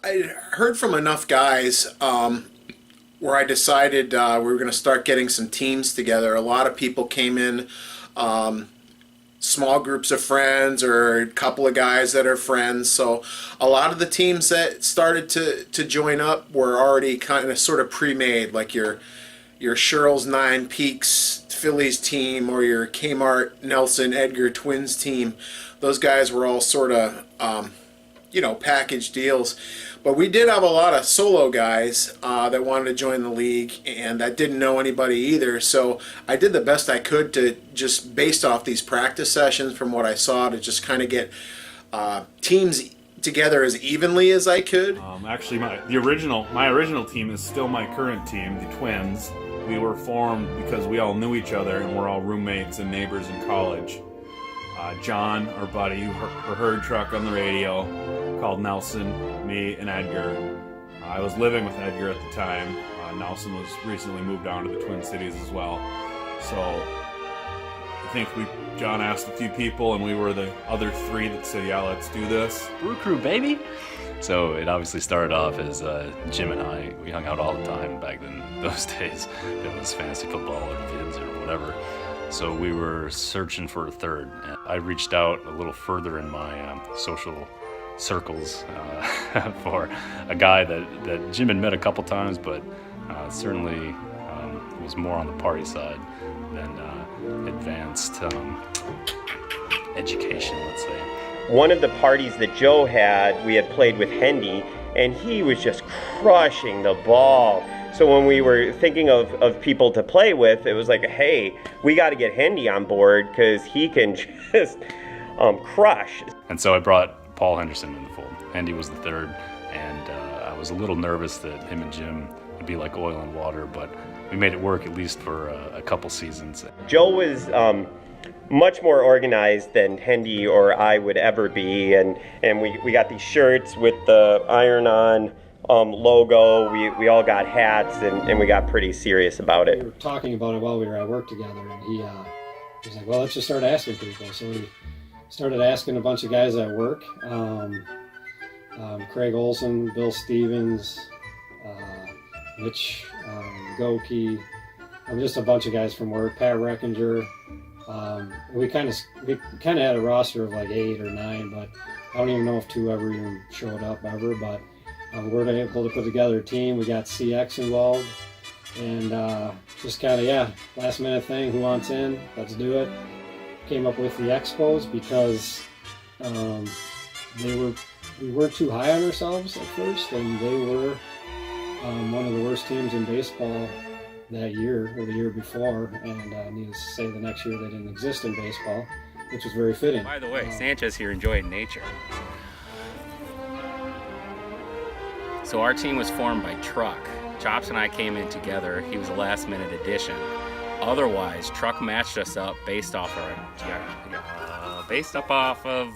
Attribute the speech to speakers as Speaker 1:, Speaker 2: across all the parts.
Speaker 1: I heard from enough guys where I decided we were going to start getting some teams together. A lot of people came in, small groups of friends or a couple of guys that are friends. So a lot of the teams that started to join up were already kind of sort of pre-made, like your Sherrills Nine Peaks Phillies team or your Kmart Nelson Edgar Twins team. Those guys were all sort of package deals. But we did have a lot of solo guys that wanted to join the league and that didn't know anybody either. So I did the best I could to just based off these practice sessions from what I saw to just kind of get teams together as evenly as I could.
Speaker 2: Actually, my original team is still my current team, the Twins. We were formed because we all knew each other and we're all roommates and neighbors in college. John, our buddy, who heard truck on the radio, called Nelson, me, and Edgar. I was living with Edgar at the time. Nelson was recently moved down to the Twin Cities as well. So I think John asked a few people, and we were the other three that said, yeah, let's do this.
Speaker 3: Brew Crew, baby! So it obviously started off as Jim and I. We hung out all the time back then. Those days, it was fantasy football or vids or whatever. So we were searching for a third. And I reached out a little further in my social circles for a guy that Jim had met a couple times, but certainly was more on the party side than advanced education, let's say.
Speaker 4: One of the parties that Joe had, we had played with Hendy, and he was just crushing the ball. So when we were thinking of people to play with, it was like, hey, we got to get Hendy on board because he can just crush.
Speaker 3: And so I brought Paul Henderson in the fold. Hendy was the third, and I was a little nervous that him and Jim would be like oil and water, but we made it work at least for a couple seasons.
Speaker 4: Joe was much more organized than Hendy or I would ever be, and we got these shirts with the iron-on logo. We all got hats, and we got pretty serious about it.
Speaker 5: We were talking about it while we were at work together, and he was like, well, let's just start asking people. So we started asking a bunch of guys at work, Craig Olson, Bill Stevens, Mitch Goki, just a bunch of guys from work, Pat Reckinger. We kind of had a roster of like 8 or 9, but I don't even know if 2 ever even showed up ever, but we were able to put together a team. We got CX involved, and just kind of, last minute thing, who wants in, let's do it. Came up with the Expos because we weren't too high on ourselves at first, and they were one of the worst teams in baseball that year or the year before, and needless to say, the next year they didn't exist in baseball, which was very fitting.
Speaker 6: By the way, Sanchez here enjoying nature. So our team was formed by Truck. Chops and I came in together. He was a last minute addition. Otherwise, Truck matched us up based off of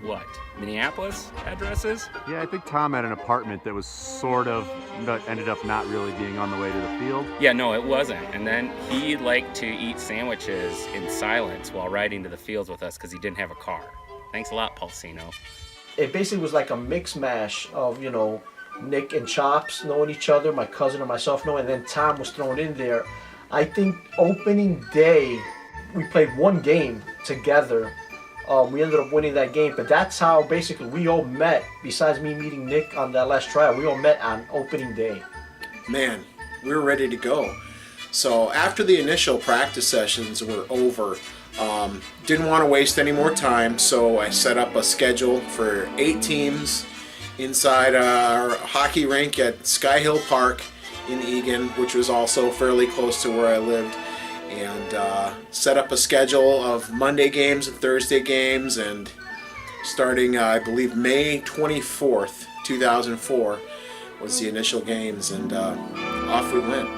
Speaker 6: what? Minneapolis addresses?
Speaker 7: Yeah, I think Tom had an apartment that was that ended up not really being on the way to the field.
Speaker 6: Yeah, no, it wasn't. And then he liked to eat sandwiches in silence while riding to the fields with us because he didn't have a car. Thanks a lot, Paulsino.
Speaker 8: It basically was like a mix mash of, Nick and Chops knowing each other, my cousin and myself knowing, and then Tom was thrown in there. I think opening day, we played one game together. We ended up winning that game, but that's how basically we all met. Besides me meeting Nick on that last tryout, we all met on opening day.
Speaker 1: Man, we were ready to go. So after the initial practice sessions were over, didn't want to waste any more time, so I set up a schedule for 8 teams inside our hockey rink at Sky Hill Park in Eagan, which was also fairly close to where I lived, and set up a schedule of Monday games and Thursday games, and starting I believe May 24th 2004 was the initial games, and off we went.